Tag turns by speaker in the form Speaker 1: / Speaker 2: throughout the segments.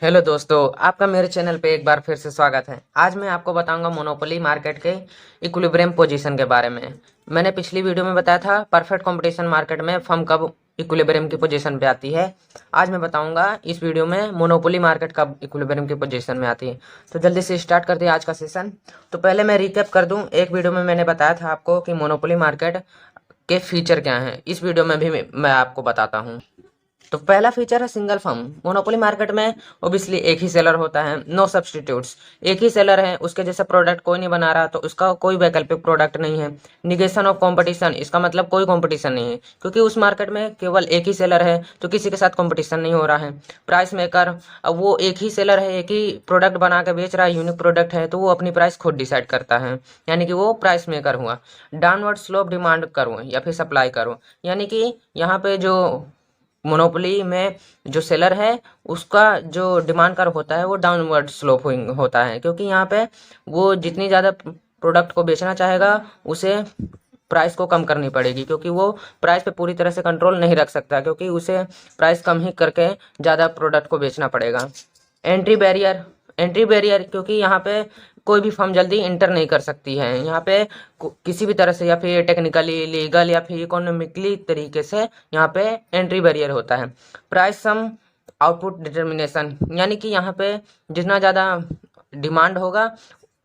Speaker 1: Hello दोस्तों, आपका मेरे चैनल पे एक बार फिर से स्वागत है। आज मैं आपको बताऊंगा मोनोपोली मार्केट के इक्विलिब्रियम पोजीशन के बारे में। मैंने पिछली वीडियो में बताया था परफेक्ट कंपटीशन मार्केट में फर्म कब इक्विलिब्रियम की पोजीशन पे आती है। आज मैं बताऊंगा इस वीडियो में मोनोपोली मार्केट कब इक्विलिब्रियम की पोजीशन में आती है। तो जल्दी से स्टार्ट करते हैं आज का सेशन। तो पहले मैं रिकैप कर दूं, एक वीडियो में मैंने बताया था आपको कि मोनोपोली मार्केट के फीचर क्या हैं। इस वीडियो में भी मैं आपको बताता हूँ। तो पहला फीचर है सिंगल फर्म। मोनोपोली मार्केट में ओबियसली एक ही सेलर होता है, नो सब्सटीट्यूट्स। एक ही सेलर है, उसके जैसा प्रोडक्ट कोई नहीं बना रहा, तो उसका कोई वैकल्पिक प्रोडक्ट नहीं है। निगेशन ऑफ कंपटीशन, इसका मतलब कोई कंपटीशन नहीं है, क्योंकि उस मार्केट में केवल एक ही सेलर है, तो किसी के साथ कंपटीशन नहीं हो रहा है। प्राइस मेकर, अब वो एक ही सेलर है, एक ही प्रोडक्ट बना के बेच रहा है, यूनिक प्रोडक्ट है, तो वो अपनी प्राइस खुद डिसाइड करता है, यानी कि वो प्राइस मेकर हुआ। डाउनवर्ड स्लोप डिमांड करूँ या फिर सप्लाई करूँ, यानी कि यहाँ पे जो मोनोपोली में जो सेलर है उसका जो डिमांड कर्व होता है वो डाउनवर्ड स्लोपिंग होता है, क्योंकि यहाँ पे वो जितनी ज़्यादा प्रोडक्ट को बेचना चाहेगा उसे प्राइस को कम करनी पड़ेगी, क्योंकि वो प्राइस पे पूरी तरह से कंट्रोल नहीं रख सकता, क्योंकि उसे प्राइस कम ही करके ज़्यादा प्रोडक्ट को बेचना पड़ेगा। एंट्री बैरियर, एंट्री बैरियर क्योंकि यहाँ पे कोई भी फर्म जल्दी इंटर नहीं कर सकती है। यहाँ पे किसी भी तरह से या फिर टेक्निकली, लीगल या फिर इकोनॉमिकली तरीके से यहाँ पे एंट्री बैरियर होता है। प्राइस सम आउटपुट डिटर्मिनेशन, यानी कि यहाँ पे जितना ज़्यादा डिमांड होगा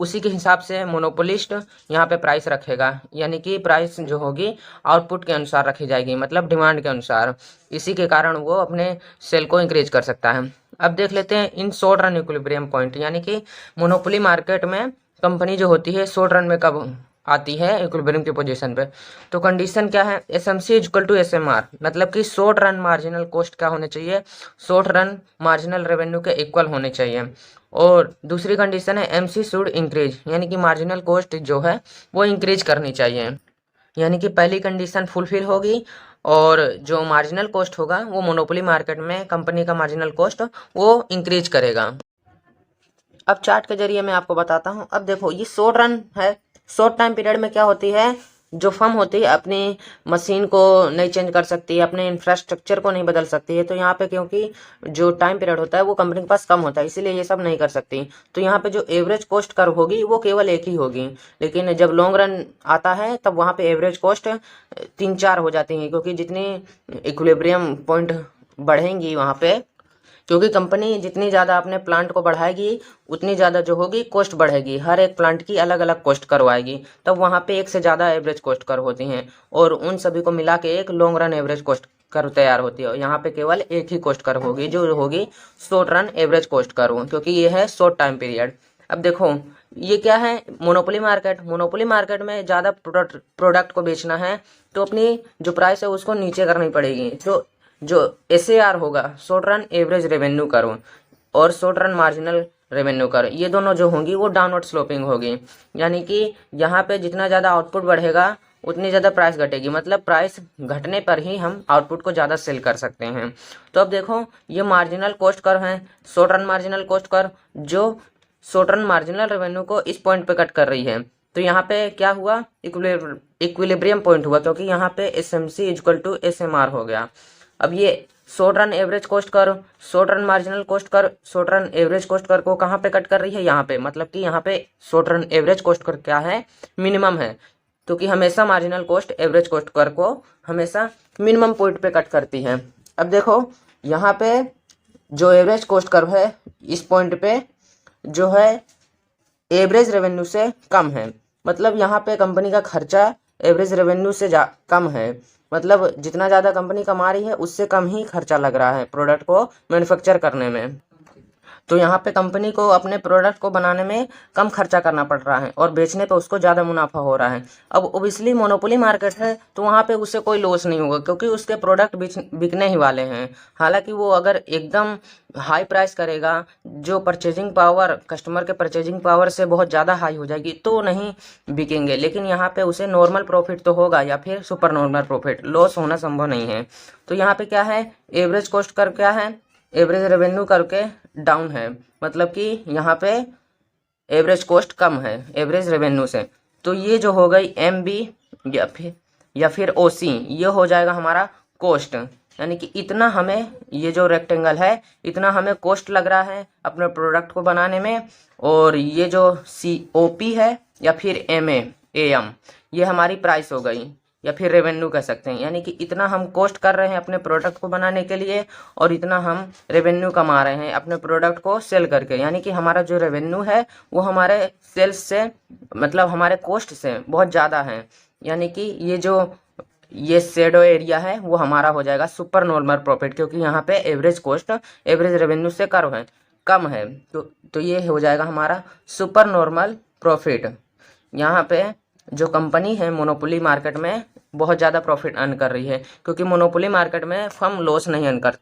Speaker 1: उसी के हिसाब से मोनोपोलिस्ट यहाँ पे प्राइस रखेगा, यानी कि प्राइस जो होगी आउटपुट के अनुसार रखी जाएगी, मतलब डिमांड के अनुसार। इसी के कारण वो अपने सेल को इंक्रीज कर सकता है। अब देख लेते हैं in short run equilibrium point, यानी कि मोनोपोली मार्केट में कंपनी जो होती है शॉर्ट रन में कब आती है इक्विलिब्रियम की पोजीशन पे। तो कंडीशन क्या है, एसएमसी इक्वल टू एसएमआर, मतलब कि शॉर्ट रन मार्जिनल कॉस्ट क्या होने चाहिए, शॉर्ट रन मार्जिनल रेवेन्यू के इक्वल होने चाहिए। और दूसरी कंडीशन है एमसी शुड इंक्रीज, यानी कि मार्जिनल कॉस्ट जो है वो इंक्रीज करनी चाहिए। यानी कि पहली कंडीशन फुलफिल होगी और जो मार्जिनल कॉस्ट होगा वो मोनोपोली मार्केट में कंपनी का मार्जिनल कॉस्ट वो इंक्रीज करेगा। अब चार्ट के जरिए मैं आपको बताता हूँ। अब देखो ये शॉर्ट रन है, शॉर्ट टाइम पीरियड में क्या होती है, जो फर्म होती है अपनी मशीन को नहीं चेंज कर सकती, अपने इंफ्रास्ट्रक्चर को नहीं बदल सकती है, तो यहाँ पे क्योंकि जो टाइम पीरियड होता है वो कंपनी के पास कम होता है, इसीलिए ये सब नहीं कर सकती। तो यहाँ पे जो एवरेज कॉस्ट कर्व होगी वो केवल एक ही होगी, लेकिन जब लॉन्ग रन आता है तब वहाँ पे एवरेज कॉस्ट 3-4 हो जाती है, क्योंकि जितनी इक्विलिब्रियम पॉइंट बढ़ेंगी वहाँ पे, क्योंकि कंपनी जितनी ज़्यादा अपने प्लांट को बढ़ाएगी उतनी ज़्यादा जो होगी कॉस्ट बढ़ेगी, हर एक प्लांट की अलग अलग कॉस्ट करवाएगी, तब वहाँ पे एक से ज़्यादा एवरेज कॉस्ट कर होती हैं, और उन सभी को मिला के एक long run average cost curve तैयार होती है। यहाँ पे केवल एक ही कॉस्ट कर्व होगी जो होगी short run average cost curve, क्योंकि ये है शॉर्ट टाइम पीरियड। अब देखो ये क्या है, मोनोपोली मार्केट। मोनोपोली मार्केट में ज़्यादा प्रोडक्ट को बेचना है तो अपनी जो प्राइस है उसको नीचे करनी पड़ेगी। तो जो एसएआर होगा, short run average revenue curve, और short run marginal revenue curve, ये दोनों जो होंगी वो डाउनवर्ड स्लोपिंग होगी, यानी कि यहाँ पे जितना ज़्यादा आउटपुट बढ़ेगा उतनी ज़्यादा प्राइस घटेगी, मतलब प्राइस घटने पर ही हम आउटपुट को ज़्यादा सेल कर सकते हैं। तो अब देखो ये मार्जिनल कॉस्ट कर्व है, short run marginal cost curve, जो शॉर्ट रन मार्जिनल रेवेन्यू को इस पॉइंट पे कट कर रही है। तो यहाँ पे क्या हुआ, इक्विलिब्रियम पॉइंट हुआ, क्योंकि यहाँ पे S M C equal to S M R हो गया। अब ये short run average cost curve, short run marginal cost curve, short run average cost curve को कहाँ पे कट कर रही है, यहाँ पे, मतलब कि यहाँ पे short run average cost curve क्या है, मिनिमम है, क्योंकि हमेशा marginal cost average cost curve को हमेशा मिनिमम पॉइंट पे कट करती है। अब देखो यहाँ पे जो एवरेज कॉस्ट कर्व है इस पॉइंट पे जो है एवरेज रेवेन्यू से कम है, मतलब यहाँ पे कंपनी का खर्चा एवरेज रेवेन्यू से कम है, मतलब जितना ज़्यादा कंपनी कमा रही है उससे कम ही खर्चा लग रहा है प्रोडक्ट को मैन्युफैक्चर करने में। तो यहाँ पे कंपनी को अपने प्रोडक्ट को बनाने में कम खर्चा करना पड़ रहा है और बेचने पे उसको ज़्यादा मुनाफा हो रहा है। अब ओबियसली मोनोपोली मार्केट है तो वहाँ पे उससे कोई लॉस नहीं होगा, क्योंकि उसके प्रोडक्ट बिकने ही वाले हैं। हालांकि वो अगर एकदम हाई प्राइस करेगा, जो परचेजिंग पावर, कस्टमर के परचेजिंग पावर से बहुत ज़्यादा हाई हो जाएगी, तो नहीं बिकेंगे, लेकिन यहाँ पे उसे नॉर्मल प्रॉफिट तो होगा या फिर सुपर नॉर्मल प्रॉफिट, लॉस होना संभव नहीं है। तो यहाँ पे क्या है, एवरेज कॉस्ट कर्व क्या है, एवरेज रेवेन्यू करके डाउन है, मतलब कि यहाँ पे एवरेज कॉस्ट कम है एवरेज रेवेन्यू से। तो ये जो हो गई एम बी या फिर ओ सी, ये हो जाएगा हमारा कॉस्ट, यानी कि इतना हमें, ये जो रेक्टेंगल है, इतना हमें कॉस्ट लग रहा है अपने प्रोडक्ट को बनाने में। और ये जो COP है या फिर AM, ये हमारी प्राइस हो गई या फिर रेवेन्यू कह सकते हैं। यानी कि इतना हम कॉस्ट कर रहे हैं अपने प्रोडक्ट को बनाने के लिए और इतना हम रेवेन्यू कमा रहे हैं अपने प्रोडक्ट को सेल करके। यानी कि हमारा जो रेवेन्यू है वो हमारे सेल्स से, मतलब हमारे कॉस्ट से बहुत ज़्यादा है। यानी कि ये शेडो एरिया है वो हमारा हो जाएगा सुपर नॉर्मल प्रॉफिट, क्योंकि यहाँ पे एवरेज कॉस्ट एवरेज रेवेन्यू से कम है। तो ये हो जाएगा हमारा सुपर नॉर्मल प्रॉफिट। यहाँ पे जो कंपनी है मोनोपोली मार्केट में बहुत ज़्यादा प्रॉफिट अर्न कर रही है, क्योंकि मोनोपोली मार्केट में फर्म लॉस नहीं अर्न कर।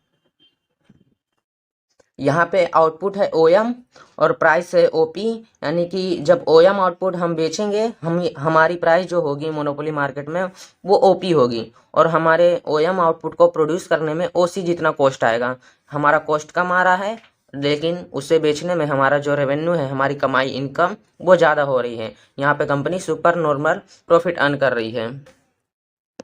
Speaker 1: यहाँ पे आउटपुट है OM और प्राइस है OP। यानी कि जब OM आउटपुट हम बेचेंगे, हमारी प्राइस जो होगी मोनोपोली मार्केट में वो OP होगी, और हमारे OM आउटपुट को प्रोड्यूस करने में OC जितना कॉस्ट आएगा। हमारा कॉस्ट कम आ रहा है, लेकिन उसे बेचने में हमारा जो रेवेन्यू है, हमारी कमाई इनकम वो ज़्यादा हो रही है। यहाँ पे company super normal profit earn कर रही है।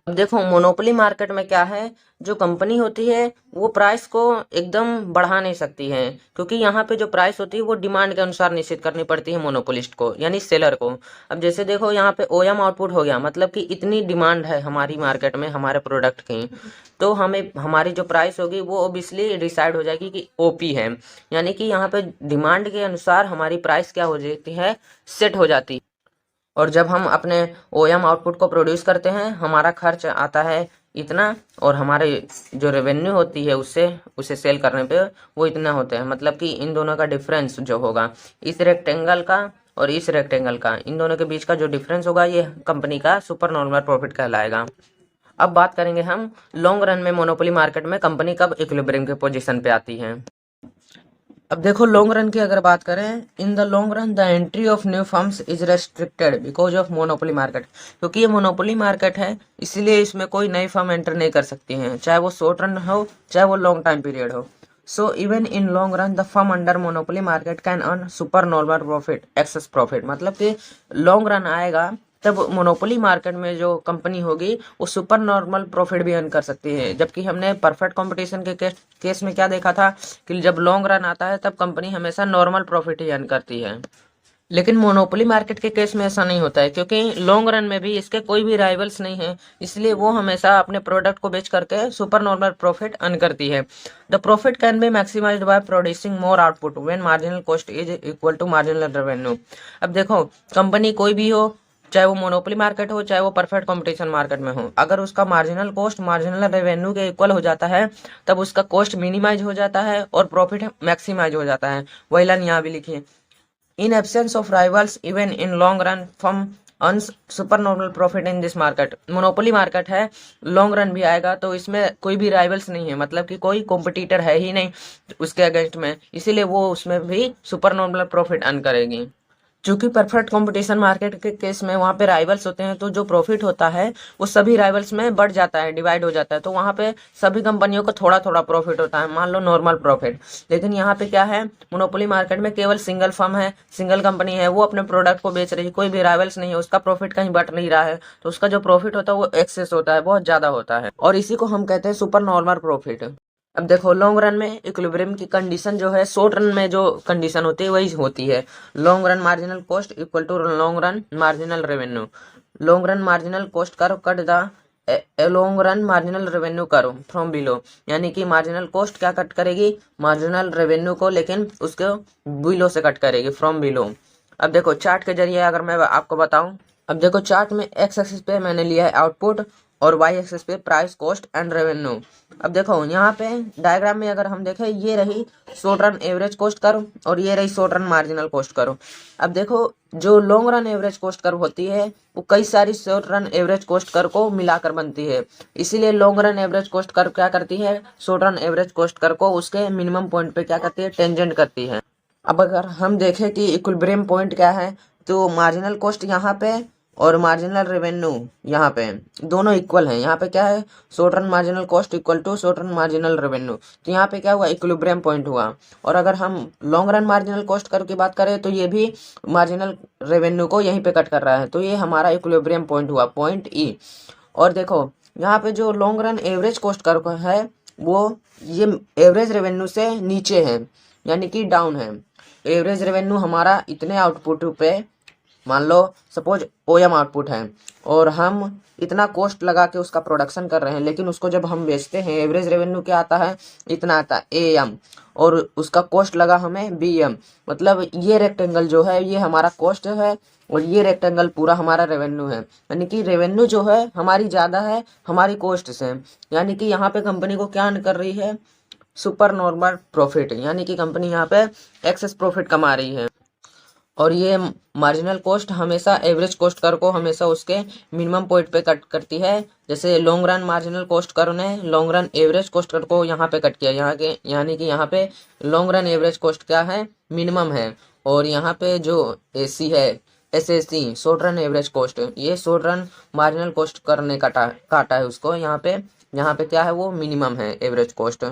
Speaker 1: अब देखो मोनोपोली मार्केट में क्या है, जो कंपनी होती है वो प्राइस को एकदम बढ़ा नहीं सकती है, क्योंकि यहाँ पे जो प्राइस होती है वो डिमांड के अनुसार निश्चित करनी पड़ती है मोनोपोलिस्ट को, यानी सेलर को। अब जैसे देखो यहाँ पे OM आउटपुट हो गया, मतलब कि इतनी डिमांड है हमारी मार्केट में हमारे प्रोडक्ट की, तो हमें हमारी जो प्राइस होगी वो ओबियसली डिसाइड हो जाएगी कि OP है। यानी कि यहाँ पे डिमांड के अनुसार हमारी प्राइस क्या हो जाती है, सेट हो जाती है। और जब हम अपने OM आउटपुट को प्रोड्यूस करते हैं, हमारा खर्च आता है इतना, और हमारे जो रेवेन्यू होती है उसे सेल करने पे वो इतना होता है। मतलब कि इन दोनों का डिफरेंस जो होगा, इस रेक्टेंगल का और इस रेक्टेंगल का, इन दोनों के बीच का जो डिफरेंस होगा, ये कंपनी का सुपर नॉर्मल प्रॉफिट कहलाएगा। अब बात करेंगे हम लॉन्ग रन में मोनोपोली मार्केट में कंपनी कब इक्विलिब्रियम के पोजीशन पे आती है। अब देखो लॉन्ग रन की अगर बात करें, in the long run the entry of new firms is restricted because of monopoly market. क्योंकि ये मोनोपोली मार्केट है, इसलिए इसमें कोई नई फर्म एंटर नहीं कर सकती हैं, चाहे वो शॉर्ट रन हो चाहे वो लॉन्ग टाइम पीरियड हो। So even in long run the firm under monopoly market can earn super normal profit, access profit. मतलब कि लॉन्ग रन आएगा तब मोनोपोली मार्केट में जो कंपनी होगी वो सुपर नॉर्मल प्रॉफिट भी अर्न कर सकती है। जबकि हमने परफेक्ट कंपटीशन के केस में क्या देखा था कि जब लॉन्ग रन आता है तब कंपनी हमेशा नॉर्मल प्रॉफिट ही अर्न करती है। लेकिन मोनोपोली मार्केट के केस में ऐसा नहीं होता है, क्योंकि लॉन्ग रन में भी इसके कोई भी राइवल्स नहीं है, इसलिए वो हमेशा अपने प्रोडक्ट को बेच करके सुपर नॉर्मल प्रॉफिट अर्न करती है। The profit can be maximised by producing more output when marginal cost is equal to marginal revenue. अब देखो कंपनी कोई भी हो, चाहे वो मोनोपोली मार्केट हो चाहे वो परफेक्ट कंपटीशन मार्केट में हो, अगर उसका मार्जिनल कॉस्ट मार्जिनल रेवेन्यू के इक्वल हो जाता है तब उसका कॉस्ट मिनिमाइज हो जाता है और प्रॉफिट मैक्सिमाइज हो जाता है। वही लाइन यहाँ भी लिखिए, in absence of rivals even in long run firm earns super normal profit in this market. Monopoly market है, लॉन्ग रन भी आएगा तो इसमें कोई भी राइवल्स नहीं है, मतलब कि कोई कॉम्पिटिटर है ही नहीं उसके अगेंस्ट में, इसीलिए वो उसमें भी सुपर नॉर्मल प्रॉफिट अर्न करेगी। चूंकि परफेक्ट कंपटीशन मार्केट के केस में वहाँ पे राइवल्स होते हैं, तो जो प्रॉफिट होता है वो सभी राइवल्स में बढ़ जाता है, डिवाइड हो जाता है, तो वहाँ पे सभी कंपनियों को थोड़ा थोड़ा प्रॉफिट होता है, मान लो नॉर्मल प्रॉफिट। लेकिन यहाँ पे क्या है, मोनोपोली मार्केट में केवल सिंगल फर्म है, सिंगल कंपनी है, वो अपने प्रोडक्ट को बेच रही है, कोई भी राइवल्स नहीं है, उसका प्रॉफिट कहीं बढ़ नहीं रहा है, तो उसका जो प्रॉफिट होता है वो एक्सेस होता है, बहुत ज्यादा होता है, और इसी को हम कहते हैं सुपर नॉर्मल प्रॉफिट। अब देखो लॉन्ग रन में इक्विलिब्रियम की कंडीशन जो है, शॉर्ट रन में जो कंडीशन होती है वही होती है, long run marginal cost equal to long run marginal revenue. Long run marginal cost करो cut the long run marginal revenue करो फ्रॉम बिलो। यानी कि मार्जिनल कॉस्ट क्या कट करेगी, मार्जिनल रेवेन्यू को, लेकिन उसको बिलो से कट करेगी, फ्रॉम बिलो। अब देखो चार्ट के जरिए अगर मैं आपको बताऊं, अब देखो चार्ट में एक्स एक्सिस पे मैंने लिया है आउटपुट और वाई एक्सिस पे प्राइस कॉस्ट एंड रेवेन्यू। अब देखो यहाँ पे डायग्राम में अगर हम देखें, ये रही short run average cost curve और ये रही short run marginal cost curve. अब देखो जो long run average cost curve होती है वो कई सारी short run average cost curve को मिलाकर बनती है, इसीलिए long run average cost curve क्या करती है, short run average cost curve को उसके मिनिमम पॉइंट पे क्या करती है, टेंजेंट करती है। अब अगर हम देखें कि इक्विलिब्रियम पॉइंट क्या है, तो मार्जिनल कॉस्ट यहाँ पे और मार्जिनल रेवेन्यू यहाँ पे दोनों इक्वल हैं। यहाँ पे क्या है, short run marginal cost equal to short run marginal revenue, तो यहाँ पे क्या हुआ, इक्विलिब्रियम पॉइंट हुआ। और अगर हम लॉन्ग रन मार्जिनल कॉस्ट करके बात करें तो ये भी मार्जिनल रेवेन्यू को यहीं पे कट कर रहा है, तो ये हमारा इक्विलिब्रियम पॉइंट हुआ, पॉइंट ई। और देखो यहाँ पे जो long run average cost curve है वो ये एवरेज रेवेन्यू से नीचे है, यानी कि डाउन है। एवरेज रेवेन्यू हमारा इतने आउटपुट पे, मान लो सपोज ओएम आउटपुट है और हम इतना कॉस्ट लगा के उसका प्रोडक्शन कर रहे हैं, लेकिन उसको जब हम बेचते हैं एवरेज रेवेन्यू क्या आता है, इतना आता है एएम, और उसका कॉस्ट लगा हमें बीएम। मतलब ये रेक्टेंगल जो है ये हमारा कॉस्ट है और ये रेक्टेंगल पूरा हमारा रेवेन्यू है। यानी कि रेवेन्यू जो है हमारी ज़्यादा है हमारी कॉस्ट से। यानी कि यहाँ पे कंपनी को क्या कर रही है, सुपर नॉर्मल प्रॉफिट, यानी कि कंपनी यहाँ पे एक्सेस प्रॉफिट कमा रही है। और ये मार्जिनल कॉस्ट हमेशा एवरेज कॉस्ट कर को हमेशा उसके मिनिमम पॉइंट पे कट करती है। जैसे लॉन्ग रन मार्जिनल कॉस्ट कर ने लॉन्ग रन एवरेज कॉस्ट कर को यहाँ पे कट किया, यहाँ के यानी कि यहाँ पे लॉन्ग रन एवरेज कॉस्ट क्या है, मिनिमम है। और यहाँ पे जो एसी है SSC short run average cost, ये शॉर्ट रन मार्जिनल कॉस्ट करने काटा है उसको, यहाँ पे क्या है वो मिनिमम है एवरेज कॉस्ट।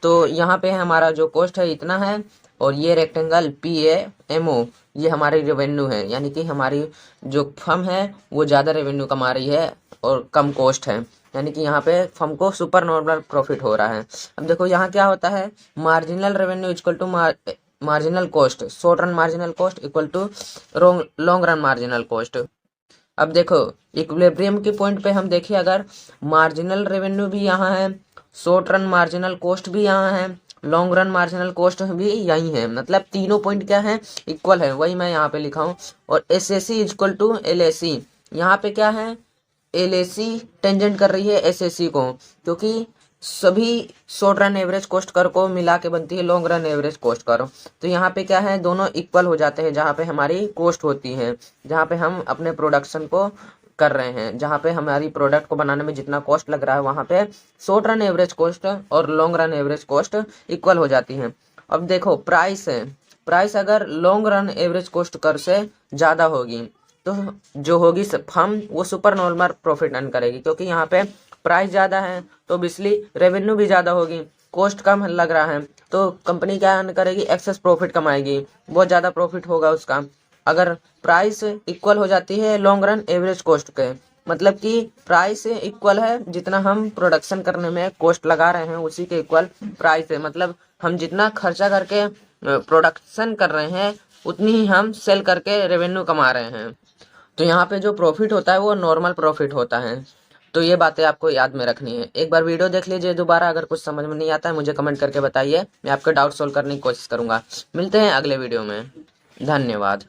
Speaker 1: तो यहाँ पे हमारा जो कॉस्ट है इतना है और ये रेक्टेंगल PAMO ये हमारी रेवेन्यू है। यानी कि हमारी जो फर्म है वो ज़्यादा रेवेन्यू कमा रही है और कम कॉस्ट है। यानी कि यहाँ पे फर्म को सुपर नॉर्मल प्रॉफिट हो रहा है। अब देखो यहाँ क्या होता है, marginal revenue equal to marginal cost, short run marginal cost equal to long run marginal cost. अब देखो इक्विलिब्रियम के पॉइंट पे हम देखिए, अगर मार्जिनल रेवेन्यू भी यहाँ है, शॉर्ट रन मार्जिनल कॉस्ट भी यहाँ है, लॉन्ग रन मार्जिनल कॉस्ट भी यही है, मतलब तीनों पॉइंट क्या है, इक्वल है। वही मैं यहाँ पे लिखा हूँ। और एसएसी इक्वल टू LAC, यहाँ पे क्या है, LAC टेंजेंट कर रही है SAC को, क्योंकि सभी शॉर्ट रन एवरेज कॉस्ट कर को मिला के बनती है लॉन्ग रन एवरेज कॉस्ट कर। तो यहाँ पे क्या है, दोनों इक्वल हो जाते हैं जहाँ पे हमारी कॉस्ट होती है, जहाँ पे हम अपने प्रोडक्शन को कर रहे हैं, जहाँ पे हमारी प्रोडक्ट को बनाने में जितना कॉस्ट लग रहा है वहाँ पे शॉर्ट रन एवरेज कॉस्ट और long run average cost equal हो जाती है। अब देखो प्राइस है, प्राइस अगर लॉन्ग रन एवरेज कॉस्ट कर से ज़्यादा होगी तो जो होगी फर्म वो सुपर नॉर्मल प्रॉफिट अर्न करेगी, क्योंकि यहाँ पे प्राइस ज़्यादा है तो ऑब्वियसली रेवेन्यू भी ज़्यादा होगी, कॉस्ट कम लग रहा है तो कंपनी क्या अर्न करेगी, एक्सेस प्रॉफिट कमाएगी, बहुत ज़्यादा प्रॉफिट होगा उसका। अगर प्राइस इक्वल हो जाती है लॉन्ग रन एवरेज कॉस्ट के, मतलब कि प्राइस इक्वल है, जितना हम प्रोडक्शन करने में कॉस्ट लगा रहे हैं उसी के इक्वल प्राइस है। मतलब हम जितना खर्चा करके प्रोडक्शन कर रहे हैं उतनी ही हम सेल करके रेवेन्यू कमा रहे हैं। तो यहाँ पे जो प्रॉफिट होता है वो नॉर्मल प्रॉफिट होता है। तो ये बातें आपको याद में रखनी है। एक बार वीडियो देख लीजिए दोबारा, अगर कुछ समझ में नहीं आता है मुझे कमेंट करके बताइए, मैं आपके डाउट सोल्व करने की कोशिश करूंगा। मिलते हैं अगले वीडियो में, धन्यवाद।